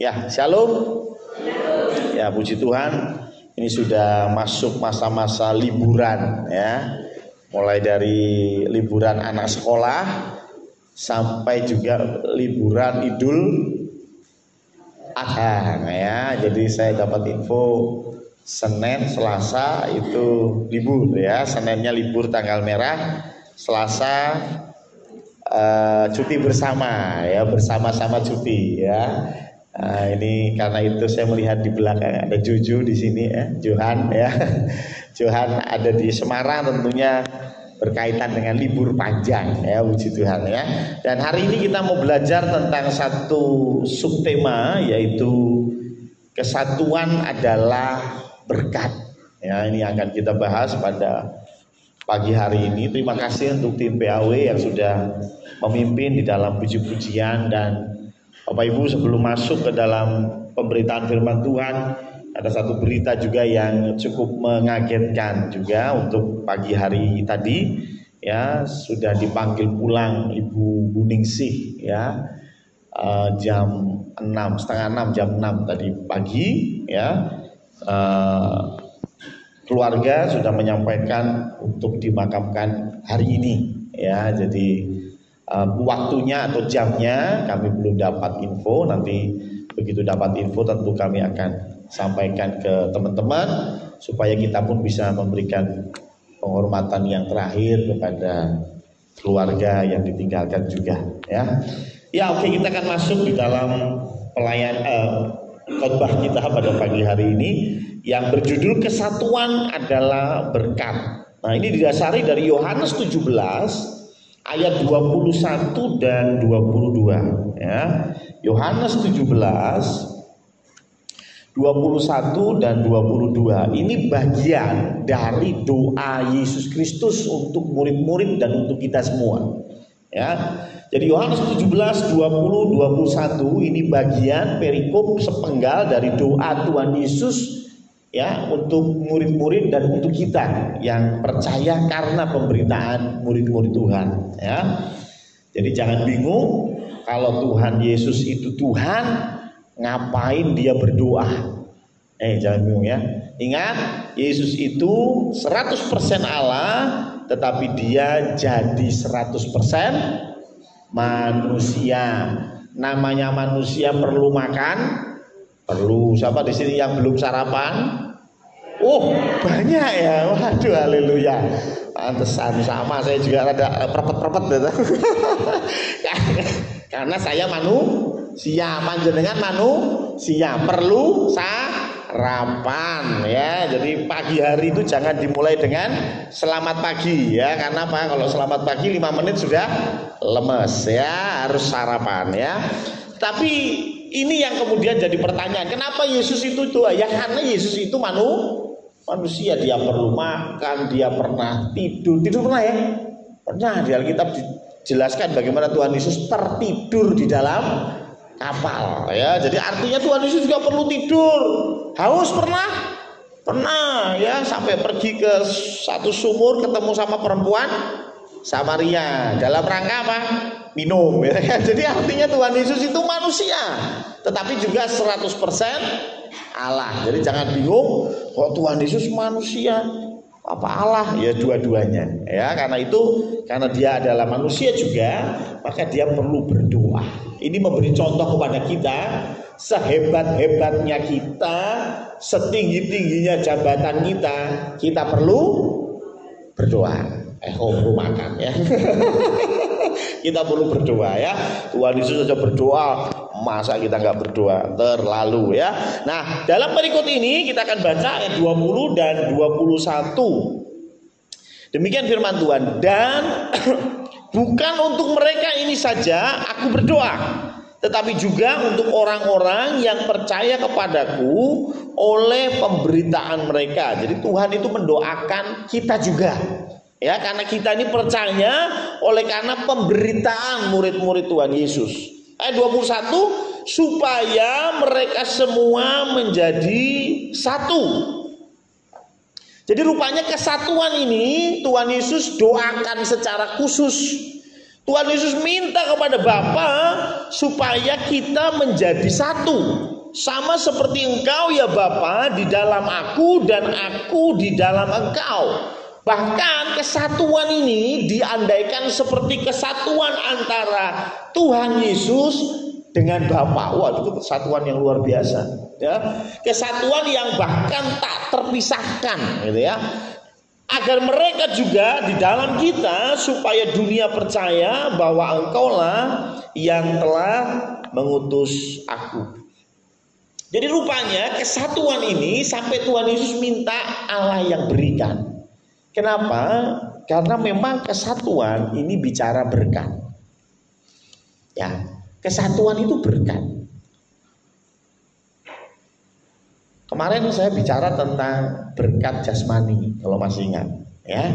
Ya, shalom. Ya, puji Tuhan. Ini sudah masuk masa-masa liburan ya. Mulai dari liburan anak sekolah sampai juga liburan Idul Adha ya. Jadi saya dapat info Senin, Selasa itu libur ya. Seninnya libur tanggal merah, Selasa cuti bersama ya, bersama-sama cuti ya. Ini karena itu saya melihat di belakang ada Juju di sini ya, Johan ya. Johan ada di Semarang, tentunya berkaitan dengan libur panjang ya, puji Tuhan ya. Dan hari ini kita mau belajar tentang satu subtema, yaitu kesatuan adalah berkat. Ya, ini akan kita bahas pada pagi hari ini. Terima kasih untuk tim PAW yang sudah memimpin di dalam puji-pujian. Dan Bapak Ibu, sebelum masuk ke dalam pemberitaan firman Tuhan, ada satu berita juga yang cukup mengagetkan juga untuk pagi hari tadi ya. Sudah dipanggil pulang Ibu Buningsih ya, jam 6, setengah 6, jam 6 tadi pagi ya. Keluarga sudah menyampaikan untuk dimakamkan hari ini ya. Jadi waktunya atau jamnya kami belum dapat info. Nanti begitu dapat info tentu kami akan sampaikan ke teman-teman supaya kita pun bisa memberikan penghormatan yang terakhir kepada keluarga yang ditinggalkan juga ya. Ya, oke, kita akan masuk di dalam khotbah kita pada pagi hari ini yang berjudul kesatuan adalah berkat. Nah, ini didasari dari Yohanes 17 ayat 21 dan 22 ya. Yohanes 17 21 dan 22 ini bagian dari doa Yesus Kristus untuk murid-murid dan untuk kita semua ya. Jadi Yohanes 17 20 21 ini bagian perikop sepenggal dari doa Tuhan Yesus ya, untuk murid-murid dan untuk kita yang percaya karena pemberitaan murid-murid Tuhan ya. Jadi jangan bingung, kalau Tuhan Yesus itu Tuhan, ngapain dia berdoa? Jangan bingung ya. Ingat, Yesus itu 100% Allah, tetapi dia jadi 100% manusia. Namanya manusia perlu makan, perlu. Siapa di sini yang belum sarapan? Oh, banyak ya. Waduh, haleluya. Pantesan sama, saya juga ada perpet-perpet gitu. Karena saya manusia, panjenengan manusia, perlu sarapan ya. Jadi pagi hari itu jangan dimulai dengan selamat pagi ya. Karena apa? Kalau selamat pagi 5 menit sudah lemes ya, harus sarapan ya. Tapi ini yang kemudian jadi pertanyaan, kenapa Yesus itu doa? Ya karena Yesus itu manusia, dia perlu makan, dia pernah tidur pernah ya? Pernah. Di Alkitab dijelaskan bagaimana Tuhan Yesus tertidur di dalam kapal ya. Jadi artinya Tuhan Yesus juga perlu tidur. Haus pernah ya, sampai pergi ke satu sumur ketemu sama perempuan Samaria dalam rangka apa? Minum ya. Jadi artinya Tuhan Yesus itu manusia, tetapi juga 100% Allah. Jadi jangan bingung, kok Tuhan Yesus manusia apa Allah? Ya dua-duanya ya. Karena itu, karena dia adalah manusia juga, maka dia perlu berdoa. Ini memberi contoh kepada kita, sehebat-hebatnya kita, setinggi-tingginya jabatan kita perlu berdoa. Perlu makan ya. Kita perlu berdoa ya. Tuhan Yesus saja berdoa, masa kita nggak berdoa? Terlalu ya. Nah, dalam perikop ini kita akan baca ayat 20 dan 21. Demikian firman Tuhan. Dan bukan untuk mereka ini saja aku berdoa, tetapi juga untuk orang-orang yang percaya kepadaku oleh pemberitaan mereka. Jadi Tuhan itu mendoakan kita juga ya, karena kita ini percaya oleh karena pemberitaan murid-murid Tuhan Yesus. Ayat 21, supaya mereka semua menjadi satu. Jadi rupanya kesatuan ini Tuhan Yesus doakan secara khusus. Tuhan Yesus minta kepada Bapa supaya kita menjadi satu. sama seperti engkau ya Bapa di dalam aku dan aku di dalam engkau. Bahkan kesatuan ini diandaikan seperti kesatuan antara Tuhan Yesus dengan Bapa. Wah, itu kesatuan yang luar biasa, ya. Kesatuan yang bahkan tak terpisahkan, gitu ya. Agar mereka juga di dalam kita, supaya dunia percaya bahwa engkaulah yang telah mengutus aku. Jadi rupanya kesatuan ini sampai Tuhan Yesus minta Allah yang berikan. Kenapa? Karena memang kesatuan ini bicara berkat. Ya, kesatuan itu berkat. Kemarin saya bicara tentang berkat jasmani, kalau masih ingat, ya.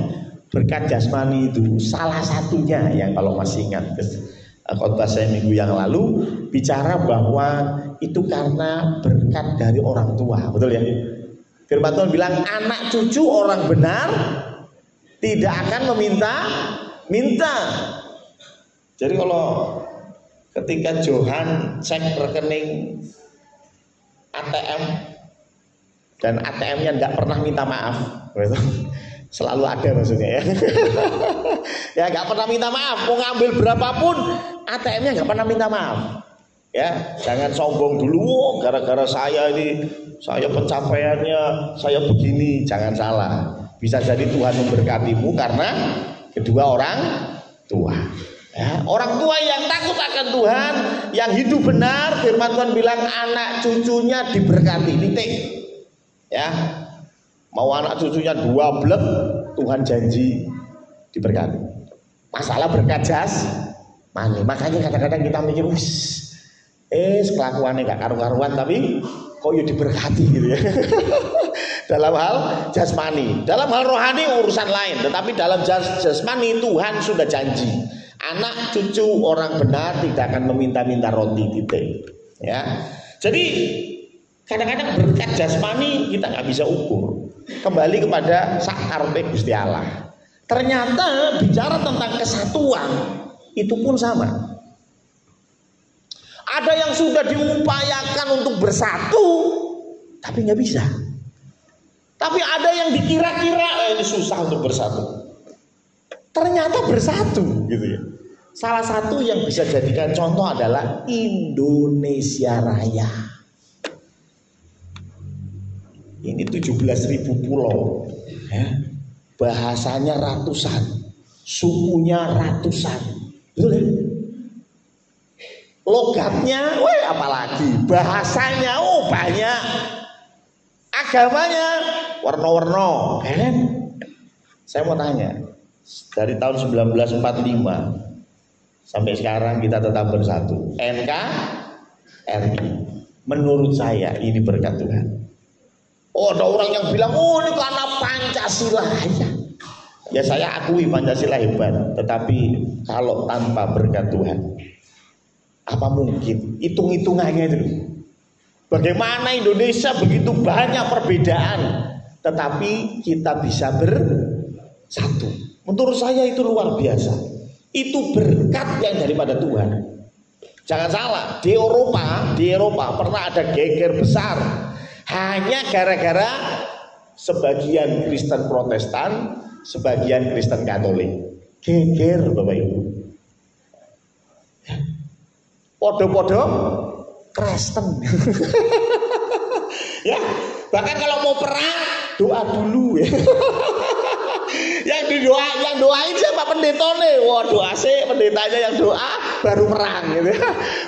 Berkat jasmani itu salah satunya yang kalau masih ingat, khotbah saya minggu yang lalu bicara bahwa itu karena berkat dari orang tua, betul ya? Firman Tuhan bilang anak cucu orang benar tidak akan meminta. Jadi kalau ketika Johan cek rekening ATM dan ATM-nya nggak pernah minta maaf, selalu ada maksudnya, ya. Ya nggak pernah minta maaf, mau ngambil berapapun ATM-nya nggak pernah minta maaf. Ya, jangan sombong dulu, gara-gara saya pencapaiannya saya begini, jangan salah. Bisa jadi Tuhan memberkatimu karena kedua orang tua. Ya, orang tua yang takut akan Tuhan, yang hidup benar, firman Tuhan bilang anak cucunya diberkati, titik. Ya, mau anak cucunya 2 blek, Tuhan janji diberkati. Masalah berkat jasmani. Makanya kadang-kadang kita mikir, kelakuannya gak karu-karuan tapi kok ya diberkati gitu ya. Dalam hal jasmani, dalam hal rohani urusan lain, tetapi dalam jasmani Tuhan sudah janji anak cucu orang benar tidak akan meminta-minta roti, titik. Ya, jadi kadang-kadang berkat jasmani kita nggak bisa ukur. Kembali kepada sakarpe Gusti Allah. Ternyata bicara tentang kesatuan itu pun sama. Ada yang sudah diupayakan untuk bersatu, tapi nggak bisa. Tapi ada yang dikira-kira ini susah untuk bersatu. Ternyata bersatu, gitu ya. Salah satu yang bisa jadikan contoh adalah Indonesia Raya. Ini 17.000 pulau, ya. Bahasanya ratusan, sukunya ratusan, betul ya? Logatnya, apalagi bahasanya, banyak, agamanya warna-warna, kan? Saya mau tanya, dari tahun 1945 sampai sekarang kita tetap bersatu, NKRI. Menurut saya ini berkat Tuhan. Ada orang yang bilang, ini karena Pancasila. Ya saya akui Pancasila hebat, tetapi kalau tanpa berkat Tuhan, apa mungkin? Hitung-hitungannya itu. Bagaimana Indonesia begitu banyak perbedaan, tetapi kita bisa bersatu. Menurut saya itu luar biasa. Itu berkat yang daripada Tuhan. Jangan salah, di Eropa pernah ada geger besar. Hanya gara-gara sebagian Kristen Protestan, sebagian Kristen Katolik. Geger, Bapak Ibu. Podo-podo Kristen. Ya, bahkan kalau mau perang doa dulu ya. yang doain siapa? Pendetanya. Doa sih pendetanya yang doa baru perang gitu.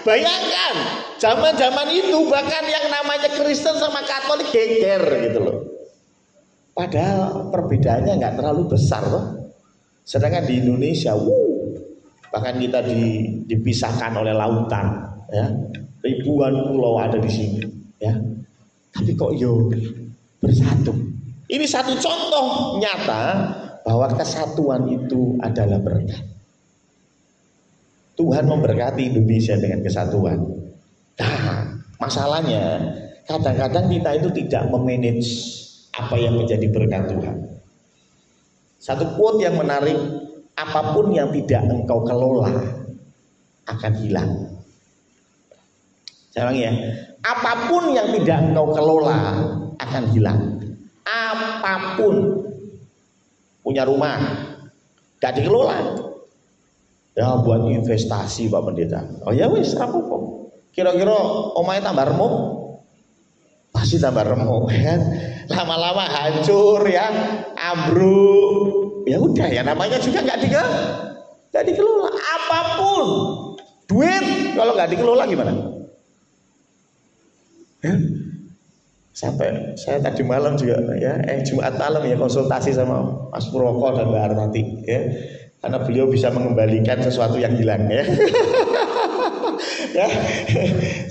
Bayangkan zaman-zaman itu bahkan yang namanya Kristen sama Katolik geger gitu loh. Padahal perbedaannya nggak terlalu besar loh. Sedangkan di Indonesia, bahkan kita dipisahkan oleh lautan, ya. Ribuan pulau ada di sini, ya. Tapi kok bersatu. Ini satu contoh nyata bahwa kesatuan itu adalah berkat. Tuhan memberkati Indonesia dengan kesatuan. Nah, masalahnya kadang-kadang kita itu tidak memanage apa yang menjadi berkat Tuhan. Satu quote yang menarik, apapun yang tidak engkau kelola akan hilang. Memang ya, apapun yang tidak engkau kelola akan hilang. Apapun, punya rumah gak dikelola, ya buat investasi Pak Pendeta. Oh ya wis rapopo. Kira-kira omahe tambah remuk, pasti tambah remuk kan. Lama-lama hancur ya, ambruk. Ya udah ya, namanya juga nggak dikelola. Apapun, duit kalau nggak dikelola gimana? Ya? Sampai saya tadi malam juga ya, Jumat malam ya konsultasi sama Mas Purwoko dan Mbak Arnati ya. Karena beliau bisa mengembalikan sesuatu yang hilang ya. Ya,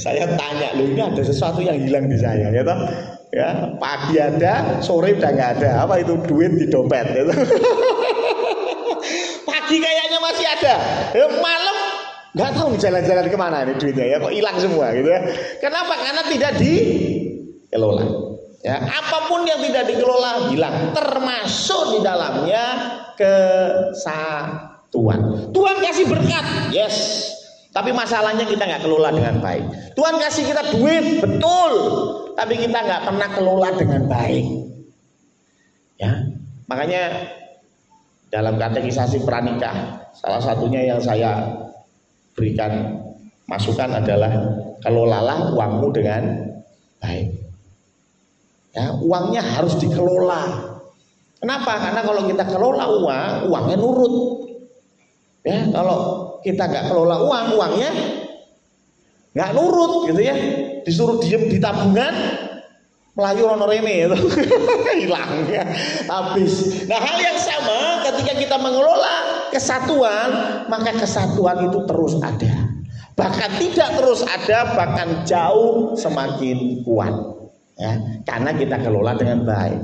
saya tanya, loh ini ada sesuatu yang hilang di saya ya toh? Ya, pagi ada, sore udah nggak ada. Apa itu? Duit di dompet ya toh? Pagi kayaknya masih ada, ya, malam nggak tahu jalan-jalan kemana ini duitnya ya, kok hilang semua gitu ya. Kenapa? Karena tidak dikelola. Ya, apapun yang tidak dikelola hilang, termasuk di dalamnya kesatuan. Tuhan kasih berkat, yes. Tapi masalahnya kita nggak kelola dengan baik. Tuhan kasih kita duit, betul. Tapi kita nggak pernah kelola dengan baik. Ya, makanya dalam katekisasi pranikah, salah satunya yang saya berikan masukan adalah kelolalah uangmu dengan baik. Ya, uangnya harus dikelola. Kenapa? Karena kalau kita kelola uang, uangnya nurut. Ya, kalau kita nggak kelola uang, uangnya nggak nurut gitu ya. Disuruh diem di tabungan, melayu rono rene itu hilang ya, habis. Nah, hal yang sama ketika kita mengelola kesatuan, maka kesatuan itu terus ada. Bahkan tidak terus ada, bahkan jauh semakin kuat. Ya, karena kita kelola dengan baik,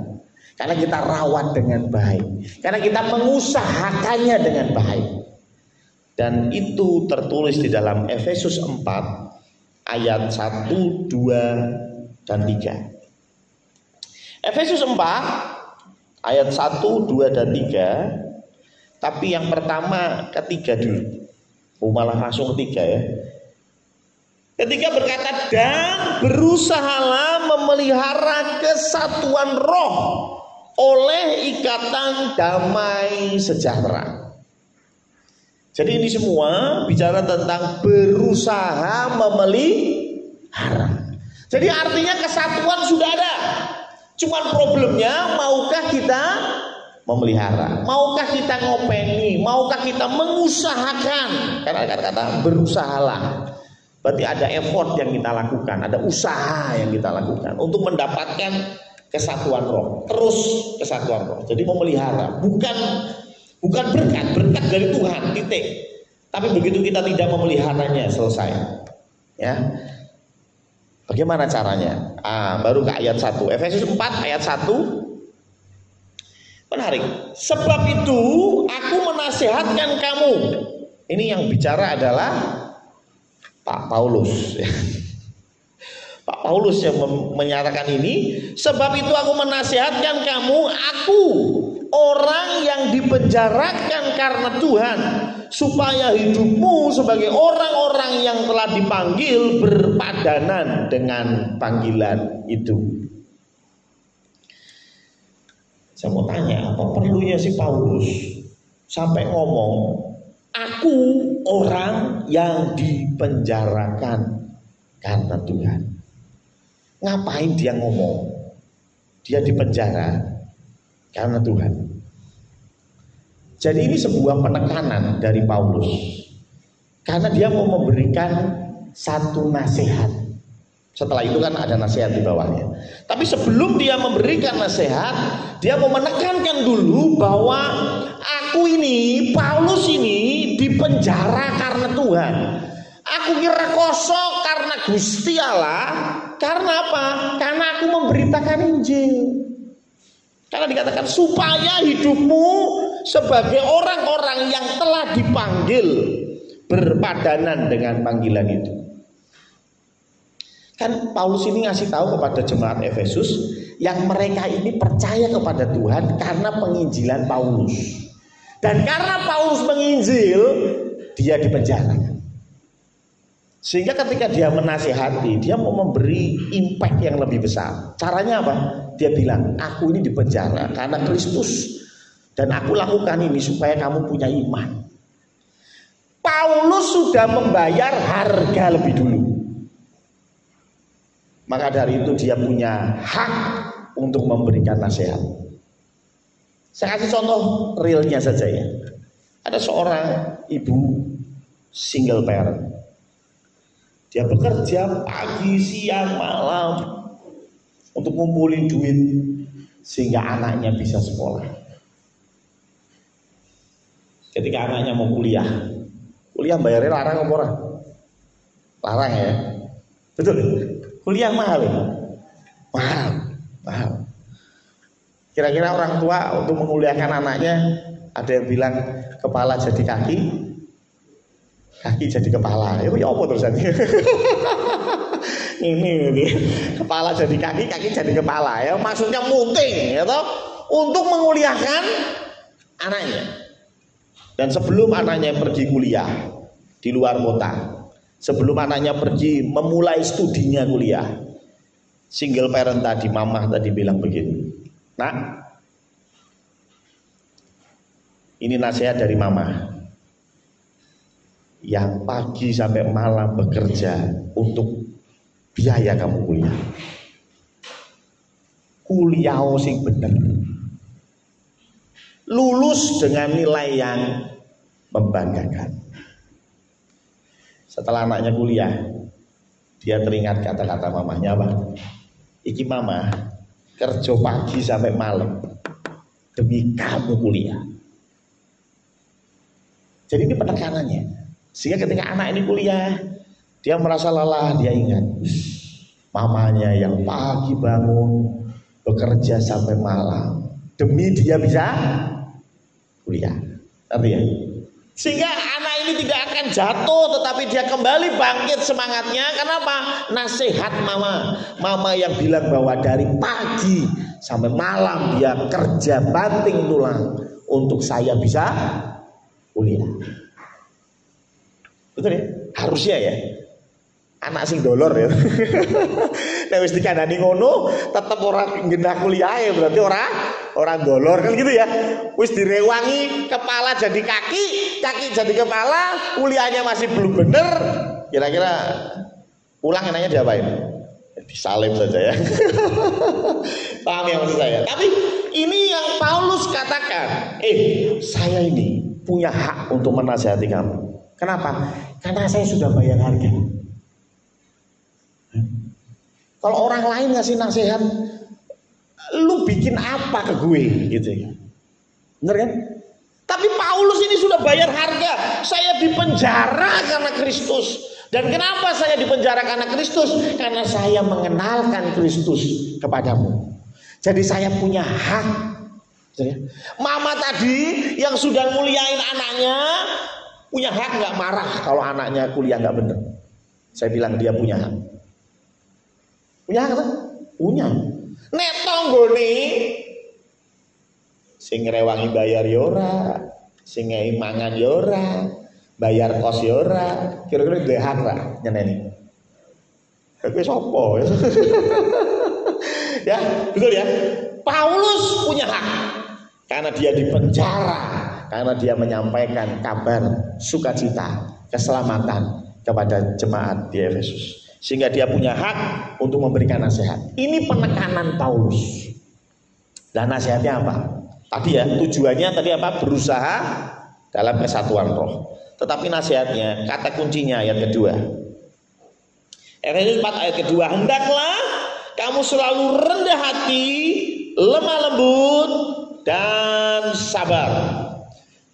karena kita rawat dengan baik, karena kita mengusahakannya dengan baik. Dan itu tertulis di dalam Efesus 4 ayat 1, 2, dan 3. Efesus 4 ayat 1, 2, dan 3. Tapi yang pertama ketiga dulu. Malah langsung ketiga ya. Ketika berkata, dan berusahalah memelihara kesatuan roh oleh ikatan damai sejahtera. Jadi ini semua bicara tentang berusaha memelihara. Jadi artinya kesatuan sudah ada. Cuman problemnya, maukah kita memelihara? Maukah kita ngopeni? Maukah kita mengusahakan? Karena kata-kata berusahalah. Berarti ada effort yang kita lakukan, ada usaha yang kita lakukan untuk mendapatkan kesatuan roh. Terus kesatuan roh. Jadi memelihara, bukan berkat dari Tuhan, titik. Tapi begitu kita tidak memeliharanya, selesai. Ya. Bagaimana caranya? Baru ke ayat 1. Efesus 4 ayat 1. Menarik. Sebab itu aku menasihatkan kamu. Ini yang bicara adalah Pak Paulus. Pak Paulus yang menyatakan ini. Sebab itu aku menasihatkan kamu, aku orang yang dipenjarakan karena Tuhan, supaya hidupmu sebagai orang-orang yang telah dipanggil berpadanan dengan panggilan itu. Saya mau tanya, apa perlunya si Paulus sampai ngomong, aku orang yang dipenjarakan karena Tuhan? Ngapain dia ngomong dia dipenjara karena Tuhan? Jadi ini sebuah penekanan dari Paulus, karena dia mau memberikan satu nasihat. Setelah itu kan ada nasihat di bawahnya. Tapi sebelum dia memberikan nasihat, dia mau menekankan dulu bahwa aku ini, Paulus ini dipenjara karena Tuhan. Aku kira kosong karena Gusti Allah. Karena apa? Karena aku memberitakan Injil. Karena dikatakan supaya hidupmu sebagai orang-orang yang telah dipanggil berpadanan dengan panggilan itu. Kan Paulus ini ngasih tahu kepada jemaat Efesus yang mereka ini percaya kepada Tuhan karena penginjilan Paulus. Dan karena Paulus menginjil, dia dipenjara. Sehingga ketika dia menasihati, dia mau memberi impact yang lebih besar. Caranya apa? Dia bilang, aku ini dipenjara karena Kristus, dan aku lakukan ini supaya kamu punya iman. Paulus sudah membayar harga lebih dulu. Maka dari itu dia punya hak untuk memberikan nasihat. Saya kasih contoh realnya saja ya. Ada seorang ibu single parent. Dia bekerja pagi, siang, malam untuk ngumpulin duit sehingga anaknya bisa sekolah. Ketika anaknya mau kuliah bayarnya larang apa ora? Larang ya. Betul. Kuliah mahal ya? Mahal. Kira-kira orang tua untuk menguliahkan anaknya, ada yang bilang kepala jadi kaki jadi kepala. Ya apa terusannya? ini kepala jadi kaki jadi kepala. Ya maksudnya munting, ya toh, untuk menguliahkan anaknya. Dan sebelum anaknya pergi kuliah di luar kota, sebelum anaknya pergi memulai studinya kuliah, single parent tadi, mamah tadi bilang begini, "Nak, ini nasihat dari mama yang pagi sampai malam bekerja untuk biaya kamu kuliah. Kuliah sing bener. Lulus dengan nilai yang membanggakan." Setelah anaknya kuliah, dia teringat kata-kata mamahnya apa? "Iki mama kerja pagi sampai malam demi kamu kuliah." Jadi ini penekanannya. Sehingga ketika anak ini kuliah, dia merasa lelah, dia ingat mamanya yang pagi bangun bekerja sampai malam demi dia bisa kuliah. Artinya, sehingga anak ini tidak akan jatuh, tetapi dia kembali bangkit semangatnya. Kenapa? Nasihat mama yang bilang bahwa dari pagi sampai malam dia kerja banting tulang untuk saya bisa kuliah. Betul ya? Harusnya ya. Anak sing dolor ya. Nek wis dikandani ngono, tetep ora gendah kuliah ya, berarti orang dolor kan gitu ya. Wis direwangi kepala jadi kaki jadi kepala, kuliahnya masih belum bener. Kira-kira pulang enaknya diapain? Disalib saja ya. Paham ya maksud saya? Tapi ini yang Paulus katakan, saya ini punya hak untuk menasihati kamu. Kenapa? Karena saya sudah bayar harga. Kalau orang lain ngasih nasihat, lu bikin apa ke gue gitu ya. Bener kan? Tapi Paulus ini sudah bayar harga. Saya dipenjara karena Kristus. Dan kenapa saya dipenjara karena Kristus? Karena saya mengenalkan Kristus kepadamu. Jadi saya punya hak. Mama tadi yang sudah muliain anaknya punya hak nggak marah kalau anaknya kuliah nggak bener. Saya bilang dia punya hak. Punya hak kan? Punya. Nek tonggone sing ngrewangi bayar yora, sing ngei mangan yora, bayar kos yora, kira-kira duwe hak ra nyeneni. Kowe sapa ya? Ya, betul ya. Paulus punya hak karena dia dipenjara, karena dia menyampaikan kabar sukacita, keselamatan kepada jemaat di Efesus. Sehingga dia punya hak untuk memberikan nasihat. Ini penekanan Paulus. Dan nasihatnya apa? Tadi ya, tujuannya tadi apa? Berusaha dalam kesatuan roh. Tetapi nasihatnya, kata kuncinya ayat kedua. Efesus 4 ayat kedua, hendaklah kamu selalu rendah hati, lemah lembut, dan sabar.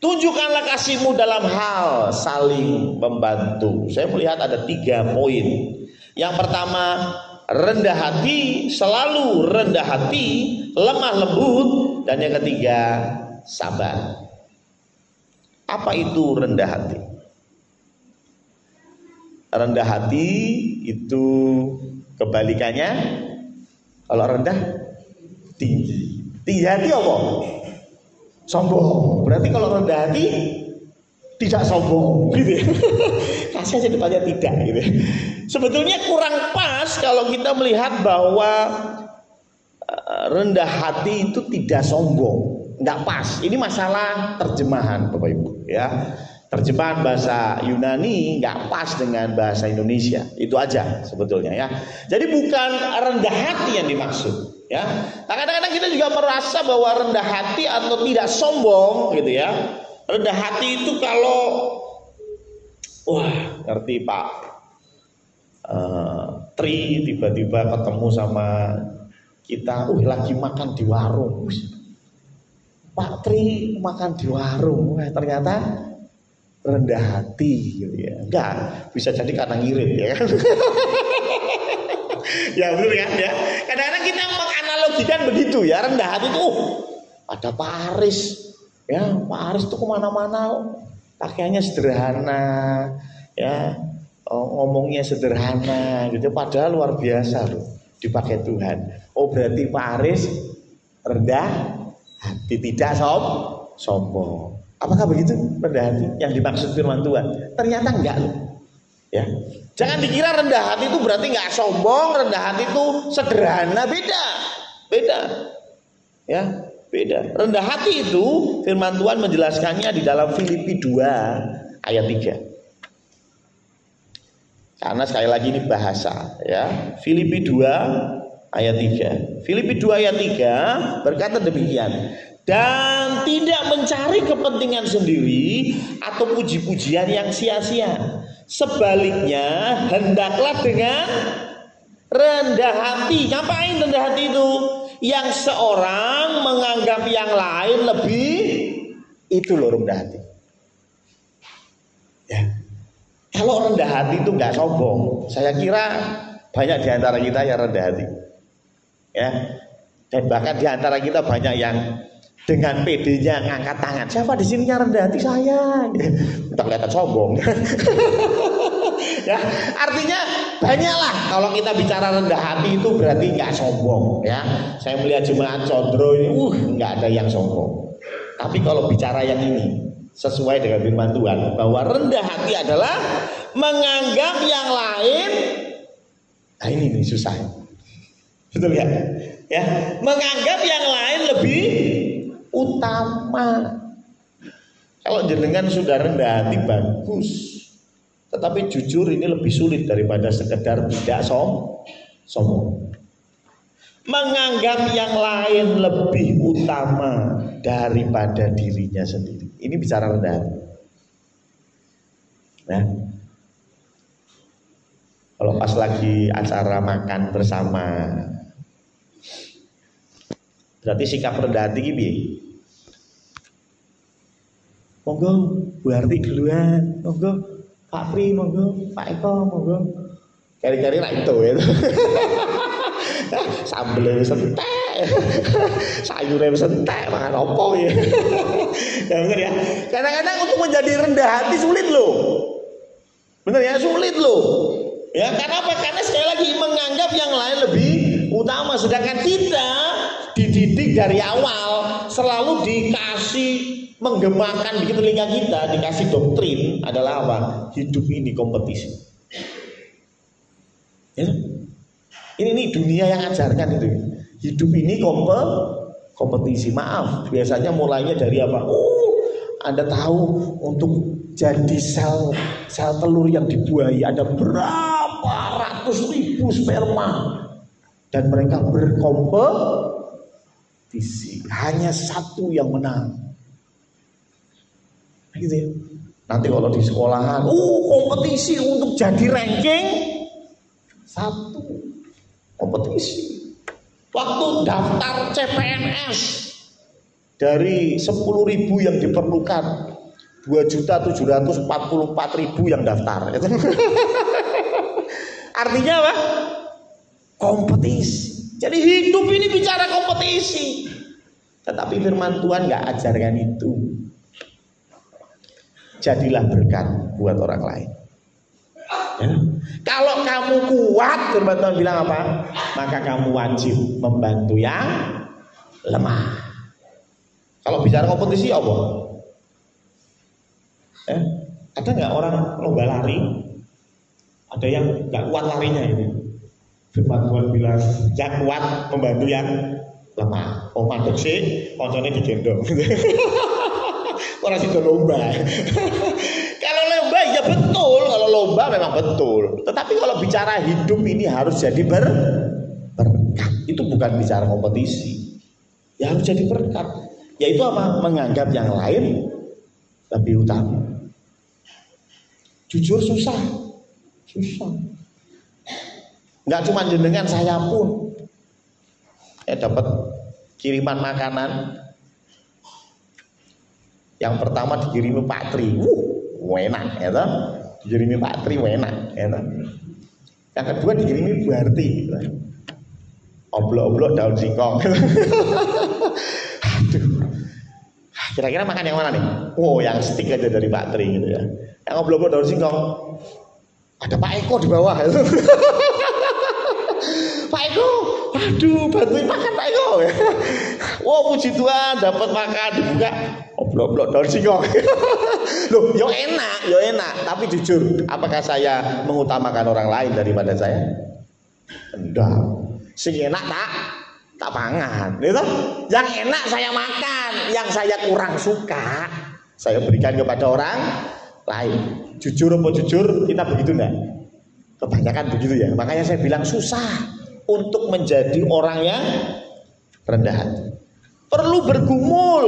Tunjukkanlah kasihmu dalam hal saling membantu. Saya melihat ada 3 poin. Yang pertama, rendah hati, selalu rendah hati, lemah lembut, dan yang ketiga, sabar. Apa itu rendah hati? Rendah hati itu kebalikannya, kalau rendah tinggi. Tinggi hati apa? Sombong. Berarti kalau rendah hati tidak sombong, gitu ya. kasih aja depannya tidak gitu. Sebetulnya kurang pas kalau kita melihat bahwa rendah hati itu tidak sombong, nggak pas. Ini masalah terjemahan Bapak Ibu ya. Terjemahan bahasa Yunani nggak pas dengan bahasa Indonesia. Itu aja sebetulnya ya. Jadi bukan rendah hati yang dimaksud ya. Kadang-kadang kita juga merasa bahwa rendah hati atau tidak sombong gitu ya. Rendah hati itu kalau ngerti Pak Tri tiba-tiba ketemu sama kita, lagi makan di warung. Pak Tri makan di warung, ternyata rendah hati gitu ya. Enggak, bisa jadi karena ngirit ya kan. Ya betul kan ya. Kadang-kadang kita menganalogikan begitu ya, rendah hati itu ada Pak Aris ya, Pak Aris tuh kemana-mana pakaiannya sederhana ya, ngomongnya sederhana gitu, padahal luar biasa loh dipakai Tuhan. Berarti Pak Aris rendah hati, tidak sombong. Apakah begitu rendah hati yang dimaksud firman Tuhan? Ternyata enggak loh. Ya. Jangan dikira rendah hati itu berarti enggak sombong, rendah hati itu sederhana, beda. Ya, beda. Rendah hati itu firman Tuhan menjelaskannya di dalam Filipi 2 ayat 3. Karena sekali lagi ini bahasa ya. Filipi 2 ayat 3. Filipi 2 ayat 3 berkata demikian. Dan tidak mencari kepentingan sendiri atau puji-pujian yang sia-sia. Sebaliknya hendaklah dengan rendah hati. Ngapain rendah hati itu? Yang seorang menganggap yang lain lebih, itu loh rendah hati. Ya. Kalau rendah hati itu nggak sombong, saya kira banyak di antara kita yang rendah hati. Ya. Dan bahkan di antara kita banyak yang dengan PD-nya ngangkat tangan. Siapa di sini yang rendah hati? Saya. Udah kelihatan sombong. Ya, artinya banyaklah kalau kita bicara rendah hati itu berarti nggak sombong. Ya, saya melihat jemaat Condro ini, nggak ada yang sombong. Tapi kalau bicara yang ini sesuai dengan firman Tuhan bahwa rendah hati adalah menganggap yang lain. Nah ini nih susah. Betul ya? Ya, menganggap yang lain lebih utama. Kalau jenengan sudah rendah hati bagus, tetapi jujur ini lebih sulit daripada sekedar tidak sombong. Menganggap yang lain lebih utama daripada dirinya sendiri. Ini bicara rendah hati. Nah, kalau pas lagi acara makan bersama, berarti sikap rendah hati gini. Monggo Bu Harti duluan, monggo Pak Pri, monggo Pak Eko, monggo. Kari-kari lah itu ya. Sambelnya sentek, sayurnya sentek, makan opo ya. Ya benar ya. Kadang-kadang untuk menjadi rendah hati sulit loh. Benar ya, sulit loh. Ya, karena apa? Karena sekali lagi menganggap yang lain lebih utama, sedangkan kita dididik dari awal selalu dikasih menggemakan di telinga kita, dikasih doktrin adalah apa? Hidup ini kompetisi. Ya. Ini dunia yang ajarkan itu. Hidup ini kompetisi. Maaf, biasanya mulainya dari apa? Anda tahu untuk jadi sel telur yang dibuahi ada berapa ratus ribu sperma dan mereka berkompetisi. Hanya satu yang menang. Gitu ya. Nanti kalau di sekolahan, kompetisi untuk jadi ranking satu. Kompetisi. Waktu daftar CPNS dari 10.000 yang diperlukan 2.744.000 yang daftar. Artinya apa? Kompetisi. Jadi hidup ini bicara kompetisi. Tetapi firman Tuhan nggak ajarkan itu. Jadilah berkat buat orang lain. Ya. Kalau kamu kuat, firman Tuhan bilang apa? Maka kamu wajib membantu yang lemah. Kalau bicara kompetisi apa? Ada nggak orang lomba lari Ada yang nggak kuat larinya ini. Firman Tuhan bilang, yang kuat membantu yang lemah. Oh mandek sih, koncone digendong. Orang situ lomba. Kalau lomba ya betul, kalau lomba memang betul. Tetapi kalau bicara hidup ini harus jadi berkat. Itu bukan bicara kompetisi. Ya harus jadi berkat. Yaitu apa? Menganggap yang lain lebih utama. Jujur susah. Nggak cuma jenengan, saya pun dapat kiriman makanan. Yang pertama dikirimi Pak Tri, enak, ya toh? Dikirimi Pak Tri, enak, ya toh? Yang kedua dikirimi Bu Harti, oblok-oblok daun singkong. Aduh, kira-kira makan yang mana nih? Oh, yang stick aja dari Pak Tri gitu ya. Yang oblok-oblok daun singkong, ada Pak Eko di bawah. Pak Eko, aduh, bantuin makan Pak Eko. Wow, puji Tuhan, dapat makan, dibuka oblok-oblok daun singkong. Loh, yo enak. Tapi jujur, apakah saya mengutamakan orang lain daripada saya? Enggak. Sing enak tak pangan, gitu. Yang enak saya makan, yang saya kurang suka saya berikan kepada orang lain. Jujur apa jujur, kita begitu enggak? Kebanyakan begitu ya. Makanya saya bilang susah untuk menjadi orang yang rendah hati. Perlu bergumul,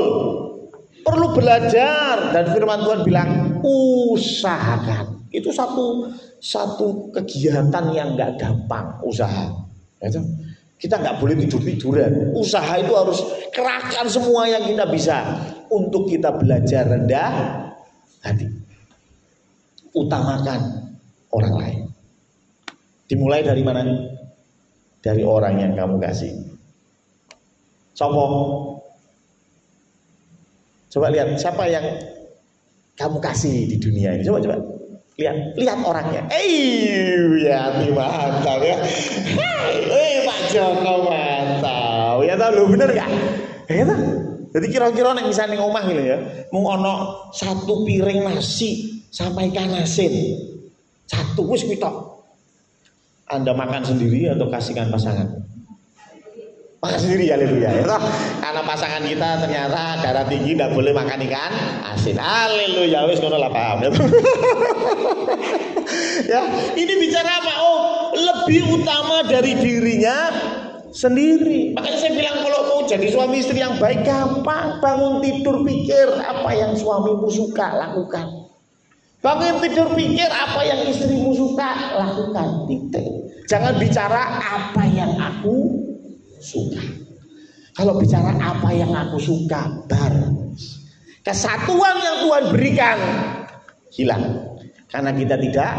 perlu belajar, dan firman Tuhan bilang usahakan. Itu satu kegiatan yang nggak gampang, usaha. Kita nggak boleh tidur-tiduran. Usaha itu harus kerahkan semua yang kita bisa untuk kita belajar rendah hati. Utamakan orang lain. Dimulai dari mana? Dari orang yang kamu kasih. Sopo? Coba lihat siapa yang kamu kasih di dunia ini. Coba lihat orangnya. Ya mantap ya. Pak Joko mantap. Ya tahu lu bener gak? Ya tahu. Jadi kira-kira nek misalnya ngomah gitu ya, mung ono 1 piring nasi sampai ikan asin. 1 wis kuwi tok. Anda makan sendiri atau kasihkan pasangan? Makan sendiri, haleluya ya toh. Karena pasangan kita ternyata darah tinggi, tidak boleh makan ikan asin. Haleluya, wis ngono lah, paham ya. Ya, ini bicara apa? Oh, lebih utama dari dirinya sendiri. Makanya saya bilang kalau mau jadi suami istri yang baik gampang. Bangun tidur pikir apa yang suamimu suka, lakukan. Bangun tidur pikir apa yang istrimu suka, lakukan. Titik. Jangan bicara apa yang aku suka. Kalau bicara apa yang aku suka, kesatuan yang Tuhan berikan hilang karena kita tidak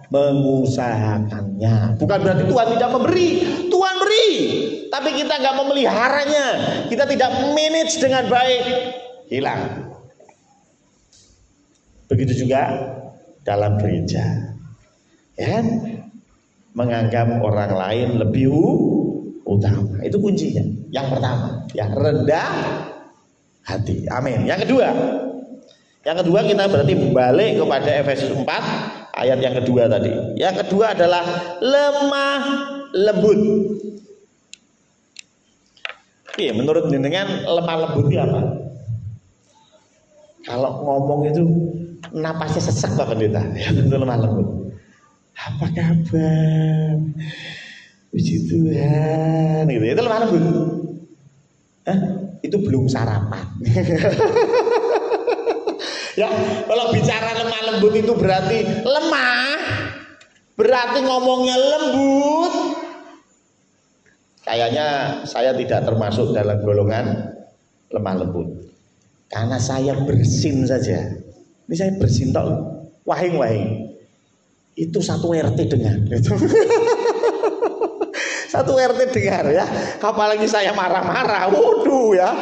mengusahakannya. Bukan berarti Tuhan tidak memberi, Tuhan beri, tapi kita nggak memeliharanya, kita tidak manage dengan baik, hilang. Begitu juga dalam gereja, ya, menganggap orang lain lebih utama. Itu kuncinya. Yang pertama, yang rendah hati. Amin. Yang kedua kita berarti balik kepada Efesus 4 ayat yang kedua tadi. Yang kedua adalah lemah lembut. Iya, menurut jenengan lemah lembut itu apa? Kalau ngomong itu napasnya sesak Pak Pendeta. Ya betul, lemah lembut. Apa kabar? Puji Tuhan, gitu. Itu lemah lembut. Itu belum sarapan. Ya, kalau bicara lemah lembut itu berarti lemah, berarti ngomongnya lembut. Kayaknya saya tidak termasuk dalam golongan lemah lembut. Karena saya bersin saja. Ini saya bersin tok, wahing. Itu 1 RT dengar. Itu. 1 RT dengar ya. Apalagi saya marah-marah, waduh ya.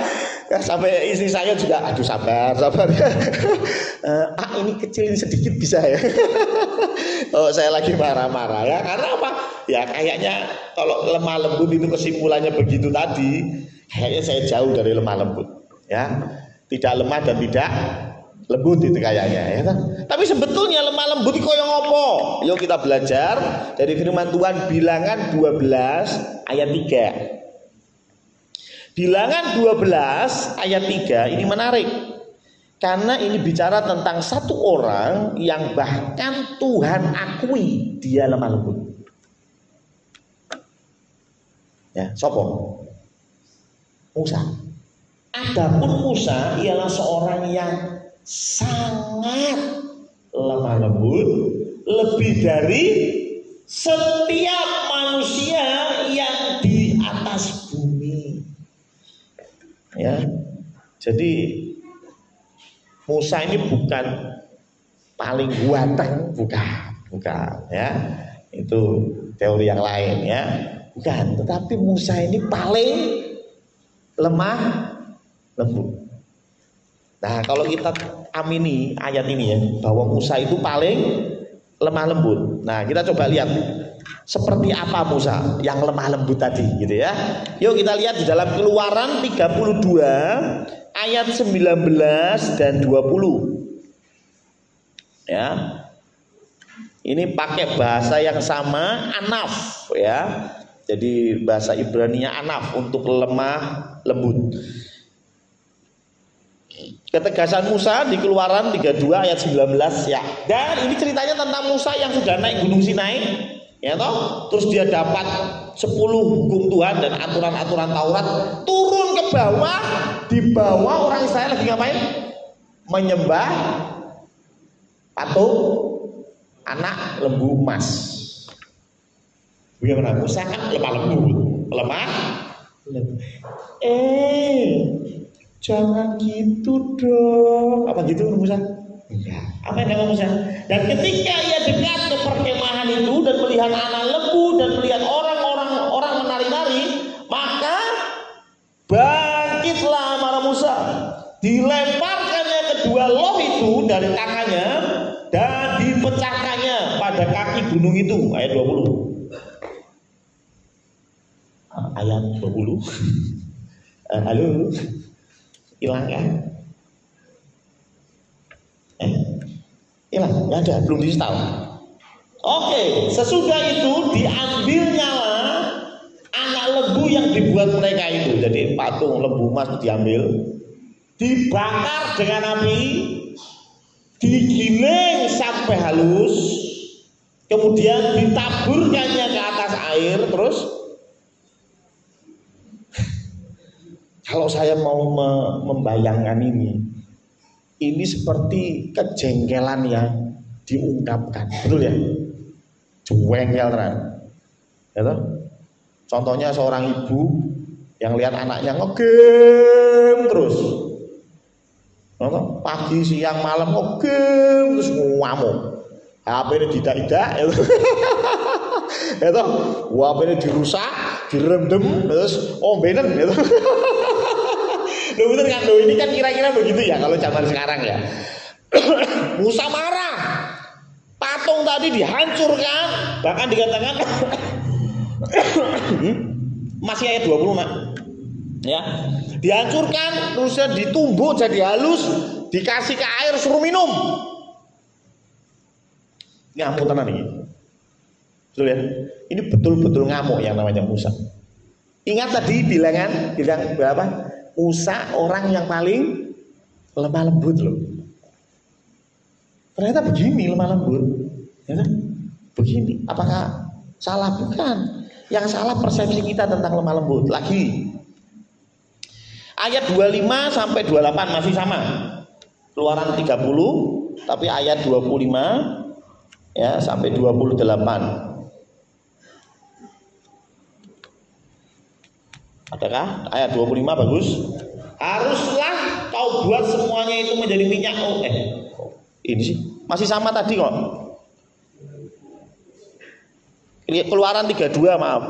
Ya sampai istri saya juga, aduh sabar ya. Ini kecil ini sedikit bisa ya. Oh, saya lagi marah-marah ya. Karena apa? Ya kayaknya kalau lemah lembut itu kesimpulannya begitu tadi, kayaknya saya jauh dari lemah lembut. Ya, tidak lemah dan tidak lembut itu kayaknya ya kan? Tapi sebetulnya lemah lembut itu koyo ngopo? Yuk kita belajar dari firman Tuhan Bilangan 12 ayat 3. Bilangan 12 ayat 3 ini menarik. Karena ini bicara tentang satu orang yang bahkan Tuhan akui dia lemah lembut. Ya, sopo? Musa. Adapun Musa ialah seorang yang sangat lemah lembut, lebih dari setiap manusia yang di atas bumi. Ya, jadi Musa ini bukan paling ganteng, bukan, ya. Itu teori yang lain, ya. Bukan, tetapi Musa ini paling lemah lembut. Nah, kalau kita amini ayat ini ya, bahwa Musa itu paling lemah lembut. Nah, kita coba lihat seperti apa Musa yang lemah lembut tadi, gitu ya. Yuk kita lihat di dalam Keluaran 32 ayat 19 dan 20. Ya. Ini pakai bahasa yang sama, anaf, ya. Jadi bahasa Ibrani-nya anaf untuk lemah lembut. Ketegasan Musa di Keluaran 32 ayat 19 ya. Dan ini ceritanya tentang Musa yang sudah naik Gunung Sinai, ya toh. Terus dia dapat 10 hukum Tuhan dan aturan-aturan Taurat, turun ke bawah. Di bawah orang Israel lagi ngapain? Menyembah patung anak lembu emas. Bagaimana? Musa kan lemah lembut, jangan gitu dong. Apa gitu Musa? Enggak. Apa yang nama Musa? Dan ketika ia dekat ke perkemahan itu dan melihat anak lembu dan melihat orang menari-nari, maka bangkitlah amarah Musa. Dilemparkannya kedua loh itu dari tangannya dan dipecahkannya pada kaki gunung itu. Ayat 20. Ayat 20. Halo. Hilang kan? Hilang, nggak ada, belum di-install. Oke, sesudah itu diambilnya anak lembu yang dibuat mereka itu. Jadi patung lembu emas diambil, dibakar dengan api, digiling sampai halus, kemudian ditaburkannya ke atas air. Terus kalau saya mau membayangkan ini seperti kejengkelan yang diungkapkan, betul ya? Jengkel kan? Ya toh? Contohnya seorang ibu yang lihat anaknya ngegame terus, ya toh? Pagi, siang, malam ngegame terus ngamuk, HP-nya tidak, ya toh? HP-nya dirusak, direndam, terus ombenen, ya toh? Loh bener kan? Loh ini kan kira-kira begitu ya kalau zaman sekarang ya. Musa marah. Patung tadi dihancurkan, bahkan dikatakan masih ayat 20 nak. Ya. Dihancurkan, terusnya ditumbuk jadi halus, dikasih ke air suruh minum. Ngamuk tenan ini. Betul ya? Ini betul-betul ngamuk yang namanya Musa. Ingat tadi bilang berapa? Musa orang yang paling lemah lembut loh. Ternyata begini lemah lembut, ya kan? Begini. Apakah salah? Bukan. Yang salah persepsi kita tentang lemah lembut. Lagi. Ayat 25 sampai 28 masih sama. Keluaran 30, tapi ayat 25 ya sampai 28. Adakah ayat 25 bagus? Haruslah kau buat semuanya itu menjadi minyak. Ini sih masih sama tadi kok. Keluaran 32 maaf.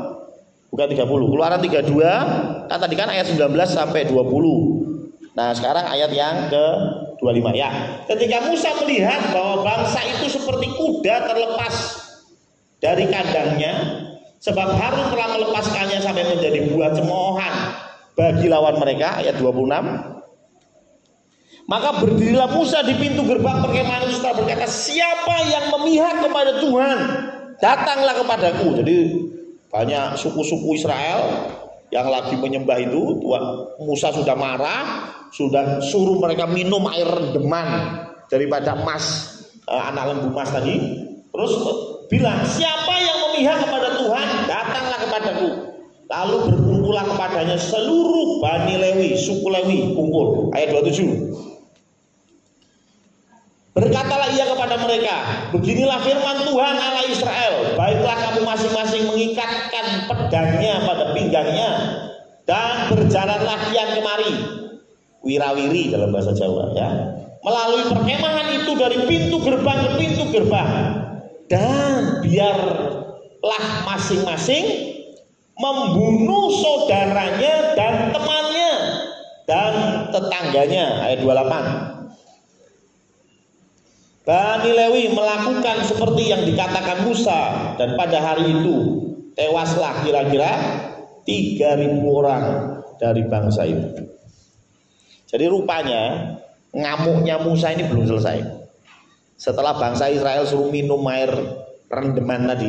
Bukan 30. Keluaran 32 kan tadi kan ayat 19 sampai 20. Nah, sekarang ayat yang ke 25 ya. Ketika Musa melihat bahwa bangsa itu seperti kuda terlepas dari kandangnya, sebab Harun telah melepaskannya sampai menjadi buah cemoohan bagi lawan mereka, ayat 26. Maka berdirilah Musa di pintu gerbang perkemahan itu setelah berkata, siapa yang memihak kepada Tuhan, datanglah kepadaku. Jadi banyak suku-suku Israel yang lagi menyembah itu. Tuhan Musa sudah marah, sudah suruh mereka minum air rendeman daripada emas, anak lembu emas tadi. Terus bilang, siapa yang memihak kepada Tuhan, datanglah kepadaku. Lalu berkumpullah kepadanya seluruh Bani Lewi, suku Lewi kumpul. Ayat 27. Berkatalah ia kepada mereka, beginilah firman Tuhan Allah Israel, baiklah kamu masing-masing mengikatkan pedangnya pada pinggangnya dan berjalanlah kian kemari, wirawiri dalam bahasa Jawa ya, melalui perkemahan itu dari pintu gerbang ke pintu gerbang, dan biarlah masing-masing membunuh saudaranya dan temannya dan tetangganya. Ayat 28. Bani Lewi melakukan seperti yang dikatakan Musa, dan pada hari itu tewaslah kira-kira 3.000 orang dari bangsa itu. Jadi rupanya ngamuknya Musa ini belum selesai. Setelah bangsa Israel suruh minum air rendeman tadi,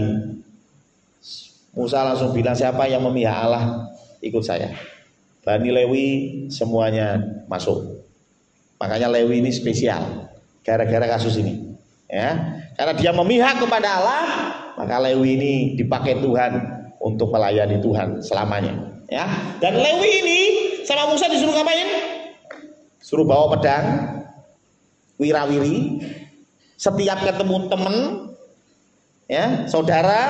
Musa langsung bilang, siapa yang memihak Allah, ikut saya. Bani Lewi semuanya masuk. Makanya Lewi ini spesial gara-gara kasus ini ya, karena dia memihak kepada Allah, maka Lewi ini dipakai Tuhan untuk melayani Tuhan selamanya ya. Dan Lewi ini sama Musa disuruh ngapain? Suruh bawa pedang, wirawiri, setiap ketemu temen ya, saudara,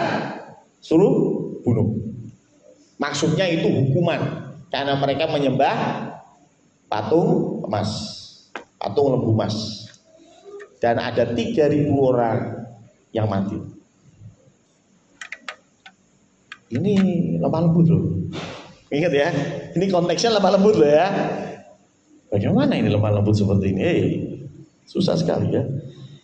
suruh bunuh. Maksudnya itu hukuman karena mereka menyembah patung emas, patung lembu emas. Dan ada 3.000 orang yang mati. Ini lemah lembut loh. Ingat ya, ini konteksnya lemah lembut loh ya. Bagaimana ini lemah lembut seperti ini? Susah sekali ya.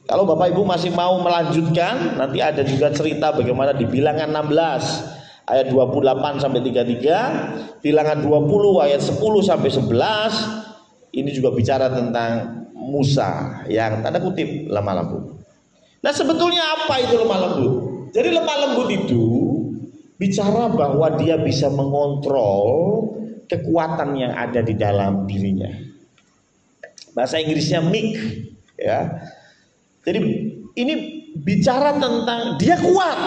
Kalau Bapak Ibu masih mau melanjutkan, nanti ada juga cerita bagaimana di Bilangan 16 ayat 28 sampai 33, Bilangan 20 ayat 10 sampai 11. Ini juga bicara tentang Musa yang tanda kutip lemah lembut. Nah, sebetulnya apa itu lemah lembut? Jadi lemah lembut itu bicara bahwa dia bisa mengontrol kekuatan yang ada di dalam dirinya. Bahasa Inggrisnya meek ya. Jadi ini bicara tentang dia kuat,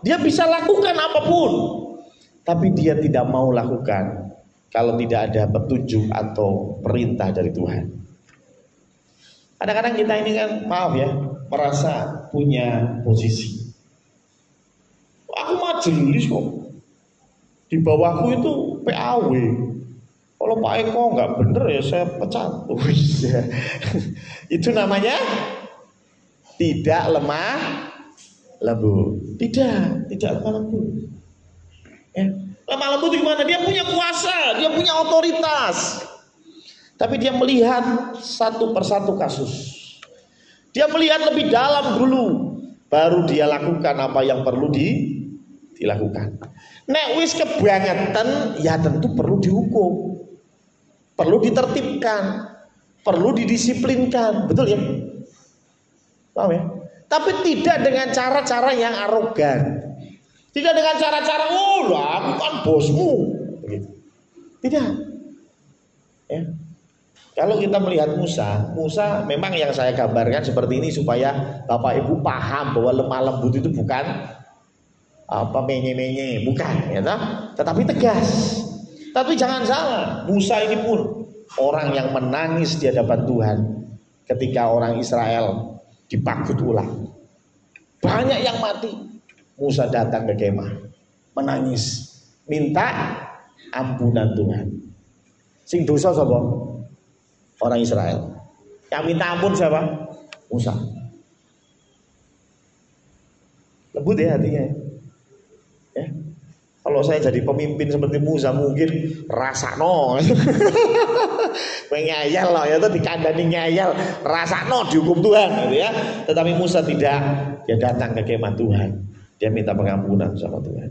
dia bisa lakukan apapun, tapi dia tidak mau lakukan kalau tidak ada petunjuk atau perintah dari Tuhan. Kadang-kadang kita ini kan, maaf ya, merasa punya posisi. Aku majelis kok. Di bawahku itu PAW. Kalau Pak Eko nggak bener ya saya pecat. Itu namanya tidak lemah lembut. Tidak lemah lembut. Ya. Lemah lembut gimana? Dia punya kuasa, dia punya otoritas. Tapi dia melihat satu persatu kasus. Dia melihat lebih dalam dulu, baru dia lakukan apa yang perlu dilakukan. Nek wis kebangetan, ya tentu perlu dihukum, perlu ditertibkan, perlu didisiplinkan, betul ya? Paham ya? Tapi tidak dengan cara-cara yang arogan, tidak dengan cara-cara aku kan bosmu, begitu. Tidak. Ya. Kalau kita melihat Musa memang yang saya gambarkan seperti ini supaya Bapak Ibu paham bahwa lemah lembut itu bukan apa menye-menye, bukan, ya, tetapi tegas. Tapi jangan salah, Musa ini pun orang yang menangis di hadapan Tuhan ketika orang Israel dipakut ulang. Banyak yang mati. Musa datang ke kemah, menangis, minta ampunan Tuhan. Sing dosa sapa? Orang Israel. Yang minta ampun siapa? Musa. Lembut ya hatinya. Ya. Kalau saya jadi pemimpin seperti Musa mungkin rasakno. Ngeyel loh ya, itu dikandani ngeyel, rasakno dihukum Tuhan gitu ya. Tetapi Musa tidak, dia datang ke kemah Tuhan. Dia minta pengampunan sama Tuhan.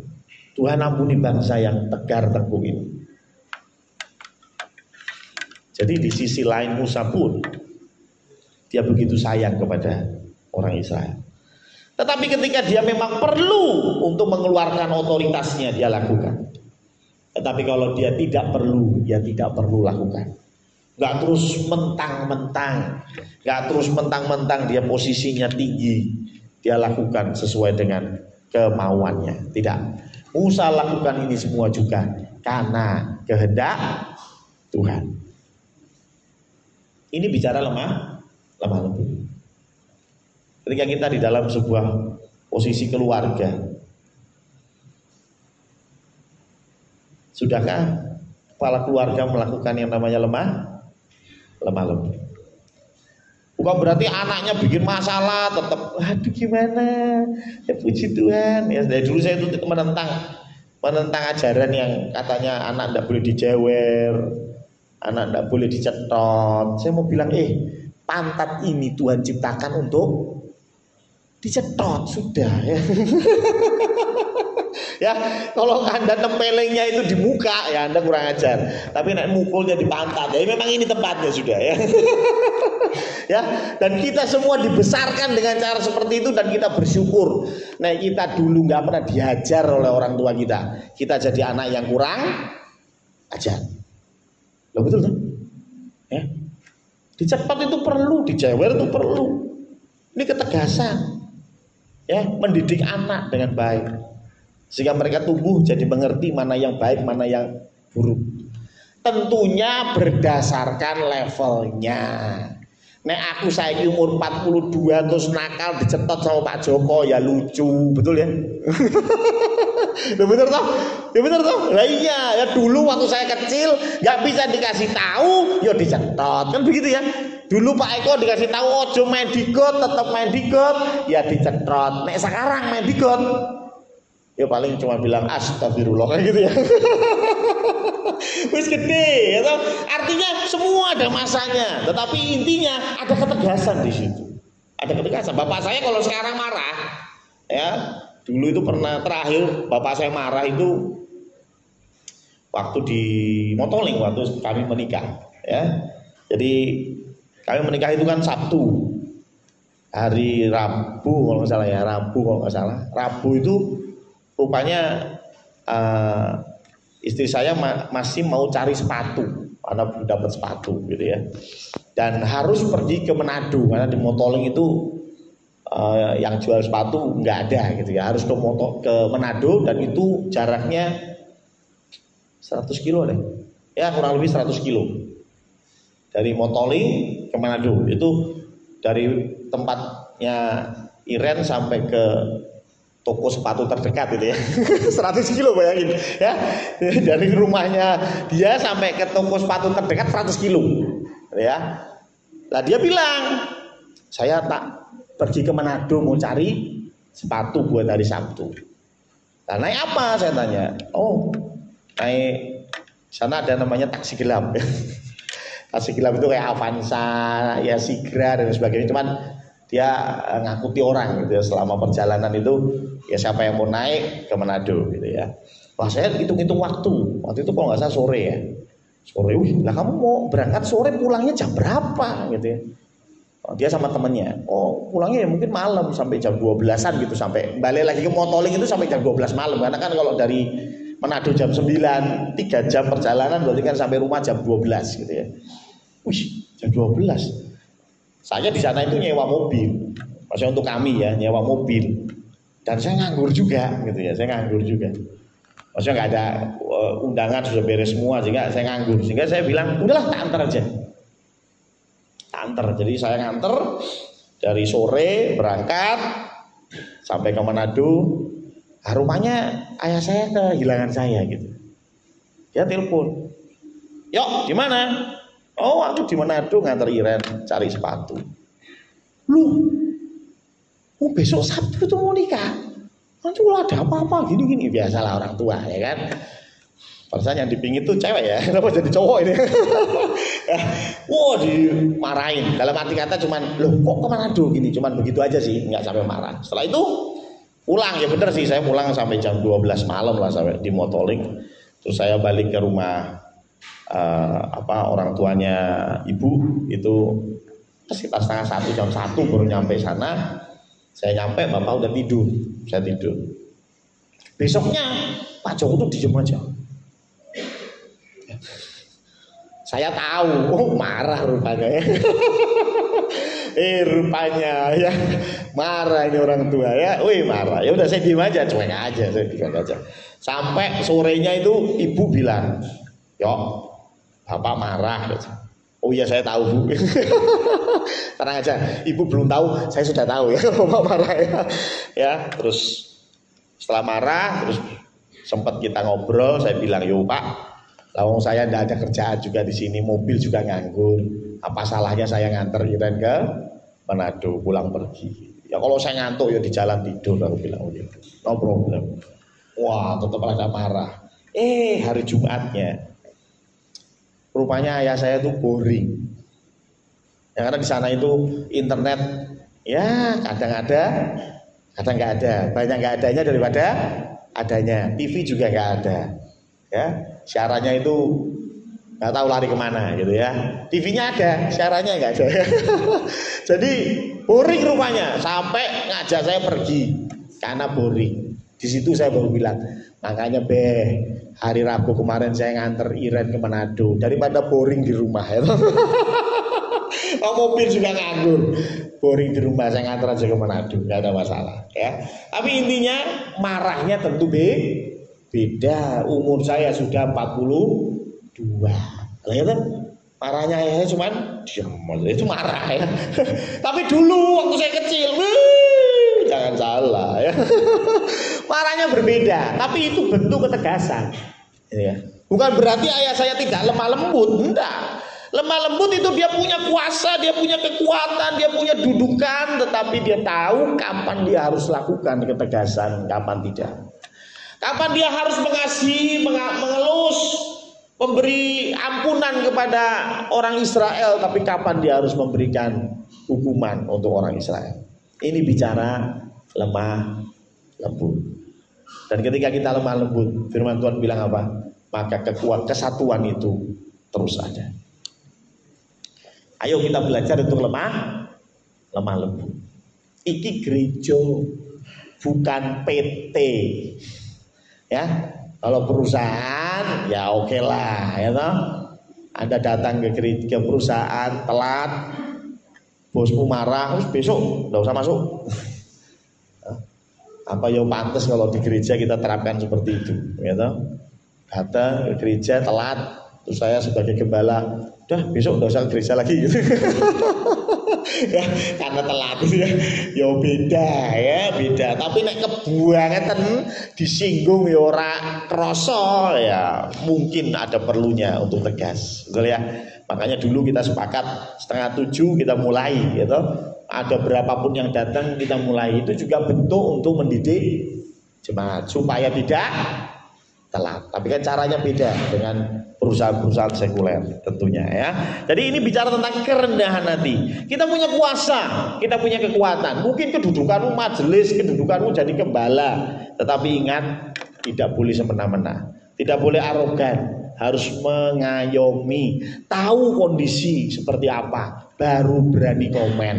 Tuhan ampuni bangsa yang tegar tengkuk ini. Jadi di sisi lain Musa pun Dia begitu sayang kepada orang Israel. Tetapi ketika dia memang perlu untuk mengeluarkan otoritasnya, dia lakukan. Tetapi kalau dia tidak perlu, ya tidak perlu lakukan. Gak terus mentang-mentang, gak terus mentang-mentang dia posisinya tinggi, dia lakukan sesuai dengan kemauannya. Tidak. Musa lakukan ini semua juga karena kehendak Tuhan. Ini bicara lemah lembut. Ketika kita di dalam sebuah posisi keluarga, sudahkah kepala keluarga melakukan yang namanya lemah lembut? Bukan berarti anaknya bikin masalah tetap, aduh gimana, ya puji Tuhan. Ya dari dulu saya itu menentang ajaran yang katanya anak tidak boleh dijewer, anak tidak boleh dicetot. Saya mau bilang, pantat ini Tuhan ciptakan untuk dicetot, sudah ya. Ya, kalau Anda tempelengnya itu di muka, ya Anda kurang ajar. Tapi nek mukulnya di pantat, ya memang ini tempatnya sudah ya. Ya, dan kita semua dibesarkan dengan cara seperti itu dan kita bersyukur. Nah, kita dulu nggak pernah diajar oleh orang tua kita. Kita jadi anak yang kurang ajar. Loh, betul kan? Ya. Dicepat itu perlu, dijewer itu perlu. Ini ketegasan. Ya, mendidik anak dengan baik. Sehingga mereka tumbuh jadi mengerti mana yang baik, mana yang buruk. Tentunya berdasarkan levelnya. Nek aku saiki umur 42 terus nakal dicetot sama Pak Joko, ya lucu, betul ya? Ya bener toh? Ya bener toh? Lah iya, ya dulu waktu saya kecil nggak bisa dikasih tahu, ya dicetot, kan begitu ya? Dulu Pak Eko dikasih tahu ojo main di got, tetap main di got, ya dicetot. Nek sekarang main di got, ya paling cuma bilang astagfirullah kayak gitu ya. Wis gede, ya toh? Artinya semua ada masanya, tetapi intinya ada ketegasan di situ. Ada ketegasan. Bapak saya kalau sekarang marah, ya dulu itu pernah terakhir bapak saya marah itu waktu di Motoling, waktu kami menikah, ya. Jadi kami menikah itu kan Sabtu, hari Rabu kalau nggak salah ya, Rabu itu rupanya istri saya masih mau cari sepatu karena belum dapat sepatu gitu ya, dan harus pergi ke Manado karena di Motoling itu yang jual sepatu nggak ada gitu ya, harus ke Manado dan itu jaraknya 100 kilo deh ya, kurang lebih 100 kilo dari Motoling ke Manado. Itu dari tempatnya Iren sampai ke toko sepatu terdekat itu ya. 100 kilo bayangin ya. Dari rumahnya dia sampai ke toko sepatu terdekat 100 kilo ya. Lah dia bilang, saya tak pergi ke Manado mau cari sepatu buat hari Sabtu. Nah, naik apa saya tanya? Oh, naik sana ada namanya taksi gelap. Taksi gelap itu kayak Avanza, ya Sigra dan sebagainya. Cuman dia ngakuti orang gitu ya, selama perjalanan itu ya siapa yang mau naik ke Manado gitu ya. Wah, saya hitung-hitung waktu itu kalau nggak salah sore ya, sore. Lah kamu mau berangkat sore, pulangnya jam berapa gitu ya? Oh, dia sama temennya, pulangnya ya mungkin malam sampai jam 12-an gitu, sampai balik lagi ke Motoling itu sampai jam 12 malam, karena kan kalau dari Manado jam 9, 3 jam perjalanan berarti kan sampai rumah jam 12 gitu ya. Jam 12. Saya di sana itu nyewa mobil, maksudnya untuk kami ya, nyewa mobil, dan saya nganggur juga gitu ya, maksudnya nggak ada undangan, sudah beres semua, sehingga saya nganggur, sehingga saya bilang udahlah tak antar aja, jadi saya nganter dari sore berangkat sampai ke Manado. Rumahnya ayah saya kehilangan saya gitu, dia telepon, yuk di mana? Oh, aku di Manado nganter Iren cari sepatu. Lu, besok Sabtu itu mau nikah. Nanti kalau ada apa-apa gini-gini, biasalah orang tua ya kan. Perasaan yang dipingit tuh cewek ya, kenapa jadi cowok ini? Wah, dimarahin. Dalam arti kata cuman, loh kok ke Manado gini? Cuman begitu aja sih, nggak sampai marah. Setelah itu pulang, ya bener sih, saya pulang sampai jam 12 malam lah sampai di Motoling. Terus saya balik ke rumah orang tuanya ibu itu sekitar setengah satu, jam 1 baru nyampe sana. Saya nyampe, bapak udah tidur, saya tidur. Besoknya Pak Joko tuh diem aja. Saya tahu, oh marah rupanya ya. Rupanya ya marah ini orang tua ya. Wih marah. Ya udah saya diem aja, cuek aja, saya diem aja. Sampai sorenya itu ibu bilang, "Yok, bapak marah." Oh iya saya tahu Bu. Tenang aja, ibu belum tahu, saya sudah tahu ya bapak marah ya. Ya, terus setelah marah, terus sempat kita ngobrol, saya bilang, "Yo Pak, lawang saya tidak ada kerjaan juga di sini, mobil juga nganggur. Apa salahnya saya nganter Iren ke Manado pulang pergi? Ya kalau saya ngantuk ya di jalan tidur." Aku bilang, "Oh iya, no problem." Wah, tetap ada marah. Hari Jumatnya, rupanya ayah saya tuh boring. Ya, karena di sana itu internet ya kadang ada, kadang nggak ada. Banyak nggak adanya daripada adanya. TV juga nggak ada. Ya, siarannya itu nggak tahu lari kemana gitu ya. TV-nya ada, siarannya nggak ada. Jadi boring rupanya, sampai ngajak saya pergi karena boring. Di situ saya baru bilang, makanya hari Rabu kemarin saya nganter Iren ke Manado daripada boring di rumah ya. Mobil juga nganggur, boring di rumah, saya nganter aja ke Manado, nggak ada masalah ya. Tapi intinya marahnya tentu beda. Umur saya sudah 42. Ya kan? Marahnya ya cuman diam, itu marah ya. Tapi dulu waktu saya kecil, jangan salah ya. Marahnya berbeda, tapi itu bentuk ketegasan. Ya. Bukan berarti ayah saya tidak lemah lembut, enggak. Lemah lembut itu dia punya kuasa, dia punya kekuatan, dia punya dudukan, tetapi dia tahu kapan dia harus lakukan ketegasan, kapan tidak. Kapan dia harus mengasihi, mengelus, memberi ampunan kepada orang Israel, tapi kapan dia harus memberikan hukuman untuk orang Israel. Ini bicara lemah lembut. Dan ketika kita lemah lembut, firman Tuhan bilang apa? Maka kesatuan itu terus ada. Ayo kita belajar untuk lemah lembut. Iki gereja bukan PT. Ya, kalau perusahaan ya oke lah, ya toh. Anda datang ke perusahaan telat, bosmu marah, terus besok nggak usah masuk. Apa yang pantas kalau di gereja kita terapkan seperti itu, ya toh. Datang ke gereja telat, terus saya sebagai gembala, udah besok nggak usah ke gereja lagi gitu. Ya, karena telat ya, beda. Tapi nek kebuangetan disinggung ya ora kroso ya, mungkin ada perlunya untuk tegas, betul ya. Makanya dulu kita sepakat 6:30 kita mulai, gitu. Ada berapapun yang datang kita mulai, itu juga bentuk untuk mendidik jemaat supaya tidak telat. Tapi kan caranya beda dengan perusahaan-perusahaan sekuler tentunya ya. Jadi ini bicara tentang kerendahan hati. Kita punya kuasa, kita punya kekuatan. Mungkin kedudukanmu majelis, kedudukanmu jadi gembala. Tetapi ingat, tidak boleh semena-mena, tidak boleh arogan, harus mengayomi, tahu kondisi seperti apa, baru berani komen.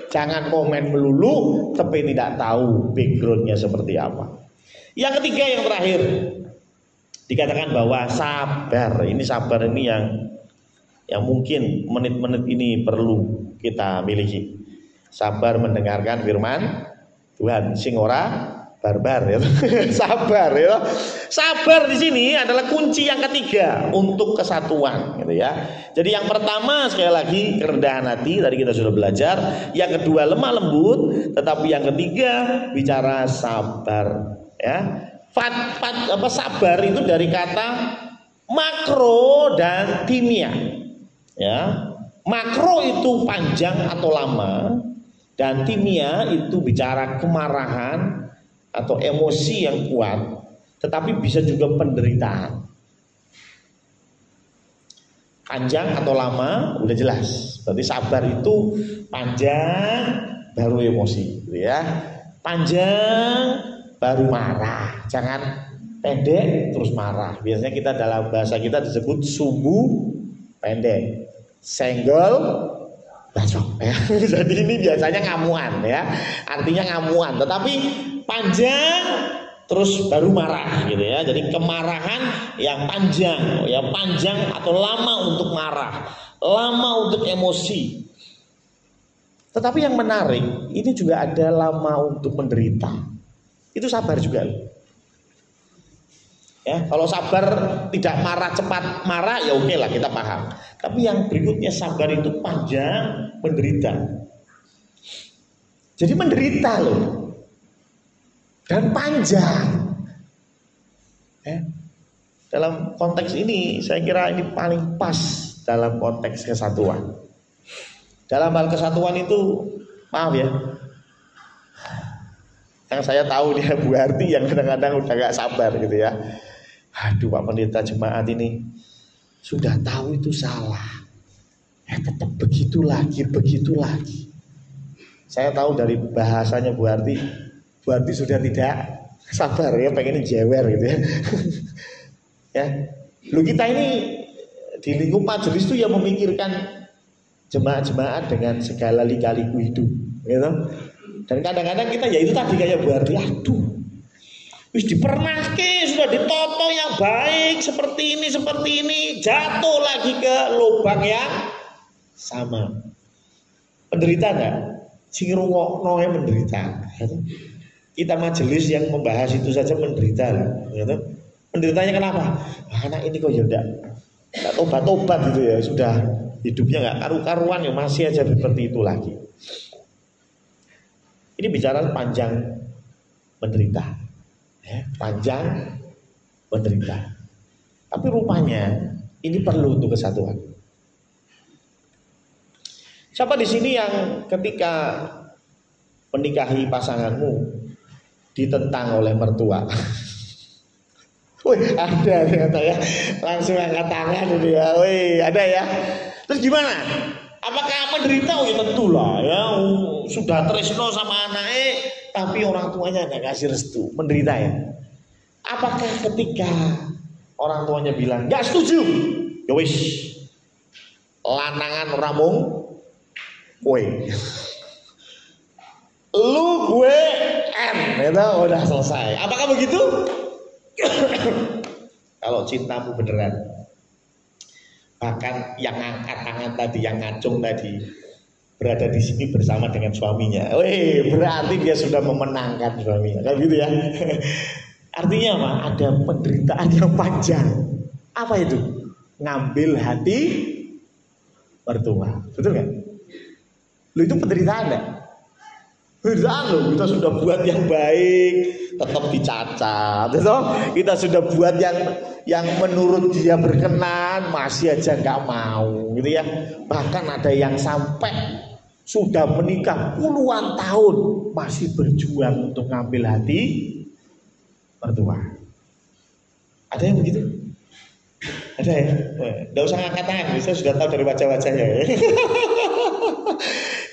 Jangan komen melulu tapi tidak tahu backgroundnya seperti apa. Yang ketiga, yang terakhir, dikatakan bahwa sabar. Ini sabar ini yang mungkin menit-menit ini perlu kita miliki. Sabar mendengarkan firman Tuhan, sing ora barbar ya. Sabar ya. Sabar di sini adalah kunci yang ketiga untuk kesatuan gitu ya. Jadi yang pertama sekali lagi kerendahan hati, tadi kita sudah belajar. Yang kedua lemah lembut, tetapi yang ketiga bicara sabar ya. Sabar itu dari kata makro dan timia ya. Makro itu panjang atau lama, dan timia itu bicara kemarahan atau emosi yang kuat, tetapi bisa juga penderitaan. Panjang atau lama udah jelas, berarti sabar itu panjang baru emosi gitu ya. Panjang baru marah, jangan pendek terus marah. Biasanya kita dalam bahasa kita disebut sumbu pendek, senggol bacok ya. Jadi ini biasanya ngamuan ya, artinya ngamuan, tetapi panjang terus baru marah gitu ya. Jadi kemarahan yang panjang ya, panjang atau lama untuk marah, lama untuk emosi. Tetapi yang menarik, ini juga ada lama untuk menderita. Itu sabar juga loh. Ya, kalau sabar tidak marah cepat marah ya oke lah, kita paham. Tapi yang berikutnya sabar itu panjang menderita. Jadi menderita loh. Dan panjang. Ya. Dalam konteks ini saya kira ini paling pas dalam konteks kesatuan. Dalam hal kesatuan itu maaf ya, yang saya tahu dia Bu Harti yang kadang-kadang udah gak sabar gitu ya. Aduh Pak Pendeta, jemaat ini sudah tahu itu salah, tetap begitu lagi. Saya tahu dari bahasanya Bu Harti sudah tidak sabar ya, pengennya jewer gitu ya. Ya, lu kita ini di lingkup majelis itu ya memikirkan jemaat-jemaat dengan segala lika-liku hidup, gitu. Dan kadang-kadang kita ya itu tadi kayak Bu Harti, aduh, wis dipernahke, sudah ditoto yang baik seperti ini, jatuh lagi ke lubang yang sama. Menderita enggak? Sing ngrungokno menderita. Kita majelis yang membahas itu saja menderita lah, gitu. Menderitanya kenapa? Anak ini kok ya enggak tobat-tobat gitu ya, sudah hidupnya enggak karu-karuan ya, masih aja seperti itu lagi. Ini bicara panjang menderita. Ya, panjang menderita. Tapi rupanya ini perlu untuk kesatuan. Siapa di sini yang ketika menikahi pasanganmu ditentang oleh mertua? Wih, ada ternyata ya. Langsung angkat tangan gitu ya. Wih, ada ya. Terus gimana? Apakah menderita? Oh ya tentulah ya. Sudah tresno sama anaknya, tapi orang tuanya nggak kasih restu, menderita ya. Apakah ketika orang tuanya bilang nggak setuju, ya wis, lanangan ramung, kowe, lu gue itu udah selesai. Apakah begitu? Kalau cintamu beneran, bahkan yang ngangkat tangan tadi, yang ngacung tadi, berada di sini bersama dengan suaminya, wih, berarti dia sudah memenangkan suaminya, kan gitu ya. Artinya apa? Ada penderitaan yang panjang. Apa itu? Ngambil hati mertua, betul nggak? Lu itu penderitaan nggak? Penderitaan loh. Kita sudah buat yang baik, tetap dicacat, gitu? Kita sudah buat yang menurut dia berkenan, masih aja nggak mau, gitu ya. Bahkan ada yang sampai sudah menikah puluhan tahun masih berjuang untuk ngambil hati mertua. Ada yang begitu? Ada ya? Nggak usah ngangkat tangan, saya sudah tahu dari wajah-wajahnya.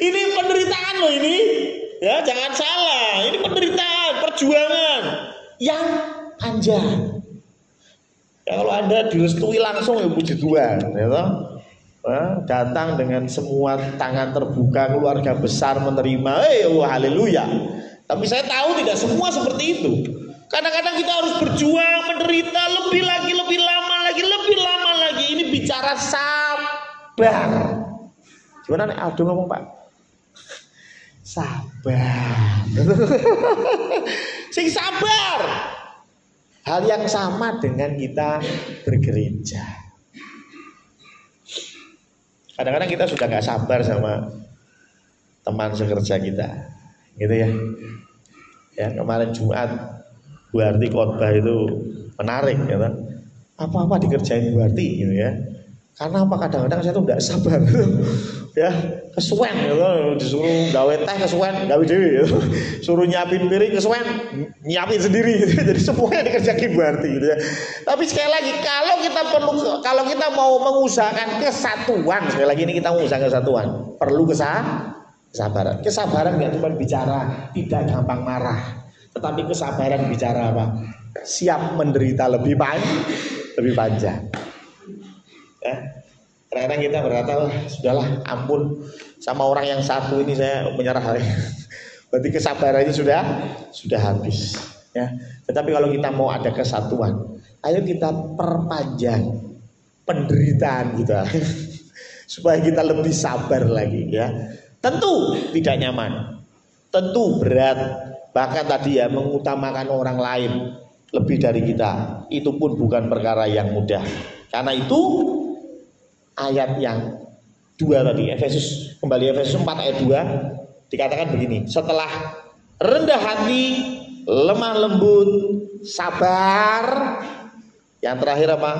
Ini penderitaan loh ini, ya jangan salah. Ini penderitaan, perjuangan yang panjang. Ya, kalau Anda direstui langsung ya puji Tuhan, ya toh? Datang dengan semua tangan terbuka, keluarga besar menerima, haleluya. Tapi saya tahu tidak semua seperti itu. Kadang-kadang kita harus berjuang, menderita lebih lagi, lebih lama lagi. Ini bicara sabar. Gimana nih Aldo ngomong Pak? Sabar. Sing sabar. Hal yang sama dengan kita bergereja. Kadang-kadang kita sudah gak sabar sama teman sekerja kita, gitu ya. Ya, kemarin Jumat Bu Harti khotbah itu menarik, ya kan? Apa-apa dikerjain Bu Harti, gitu ya. Karena apa? Kadang-kadang saya tuh tidak sabar, ya, kesuwen, gitu. Disuruh gawe teh kesuwen, gawe dewi, gitu. Suruh nyiapin piring kesuwen, nyiapin sendiri, gitu. Jadi semuanya dikerjain Bu Harti, gitu ya. Tapi sekali lagi, kalau kita mau mengusahakan kesatuan, sekali lagi ini kita mengusahakan kesatuan, perlu kesabaran. Kesabaran nggak cuma bicara tidak gampang marah, tetapi kesabaran bicara apa? Siap menderita lebih panjang. Ya, kadang-kadang kita berkata, sudahlah, ampun, sama orang yang satu ini saya menyerah. Berarti kesabarannya sudah habis. Ya. Tetapi kalau kita mau ada kesatuan, ayo kita perpanjang penderitaan kita supaya kita lebih sabar lagi. Ya. Tentu tidak nyaman, tentu berat, bahkan tadi ya mengutamakan orang lain lebih dari kita, itu pun bukan perkara yang mudah. Karena itu ayat yang 2 tadi, Efesus 4 ayat 2 dikatakan begini, setelah rendah hati, lemah lembut, sabar, yang terakhir apa?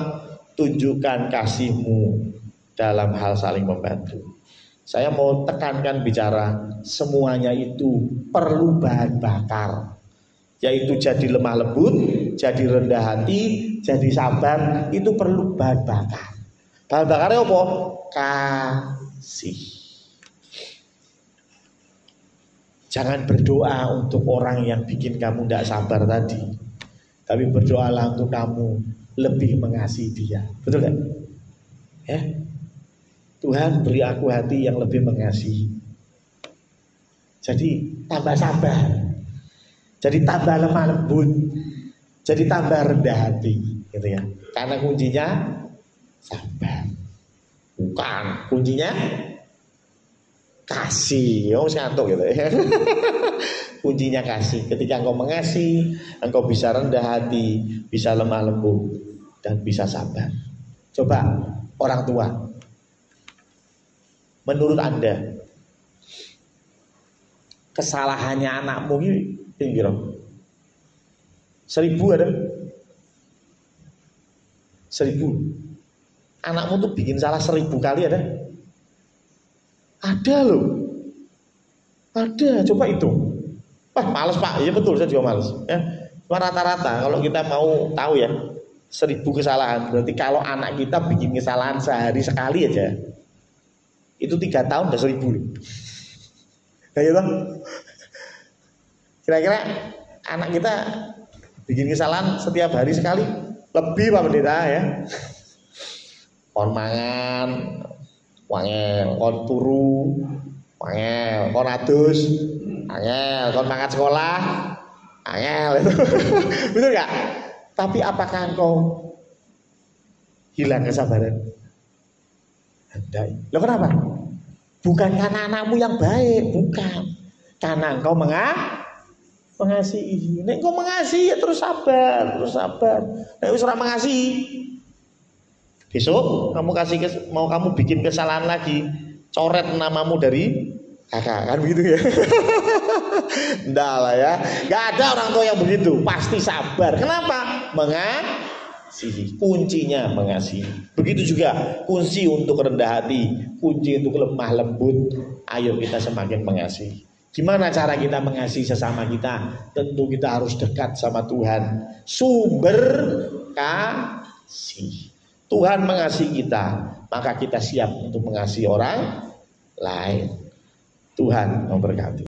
Tunjukkan kasihmu dalam hal saling membantu. Saya mau tekankan bicara semuanya itu perlu bahan bakar, yaitu jadi lemah lembut, jadi rendah hati, jadi sabar, itu perlu bahan bakar. Bahan bakarnya apa? Kasih. Jangan berdoa untuk orang yang bikin kamu tidak sabar tadi, tapi berdoalah untuk kamu lebih mengasihi dia. Betul kan? Ya. Tuhan beri aku hati yang lebih mengasihi. Jadi tambah sabar, jadi tambah lemah lembut, jadi tambah rendah hati, gitu ya. Karena kuncinya sabar, bukan kuncinya kasih. Oh, ngantuk gitu ya. Kuncinya kasih. Ketika engkau mengasihi, engkau bisa rendah hati, bisa lemah lembut, dan bisa sabar. Coba orang tua, menurut Anda kesalahannya anakmu ini pinggir? 1000 ada? 1000. Anakmu tuh bikin salah 1000 kali ada? Ada loh. Ada, coba itu. Wah, males Pak. Iya betul, saya juga males. Ya. Cuma rata-rata kalau kita mau tahu ya, 1000 kesalahan. Berarti kalau anak kita bikin kesalahan sehari sekali aja, itu 3 tahun udah 1000. Kayak gitu. Kira-kira anak kita bikin kesalahan setiap hari sekali, lebih Pak Pendeta ya. Kon mangan, wangel, kon turu, wangel, kon adus, angel, kon mangkat sekolah, angel itu. Betul gak? Tapi apakah engkau hilang kesabaran? Tidak. Loh kenapa? Bukan karena anakmu yang baik, bukan. Karena engkau mengasihi. Nek engkau mengasihi ya terus sabar, terus sabar. Nek wis ora mengasihi, besok kamu mau kamu bikin kesalahan lagi, coret namamu dari kakak, kan begitu ya. Enggak lah ya. Gak ada orang tua yang begitu. Pasti sabar. Kenapa? Mengasihi. Kuncinya mengasihi. Begitu juga kunci untuk rendah hati, kunci untuk lemah lembut. Ayo kita semakin mengasihi. Gimana cara kita mengasihi sesama kita? Tentu kita harus dekat sama Tuhan, sumber kasih. Tuhan mengasihi kita, maka kita siap untuk mengasihi orang lain. Tuhan memberkati.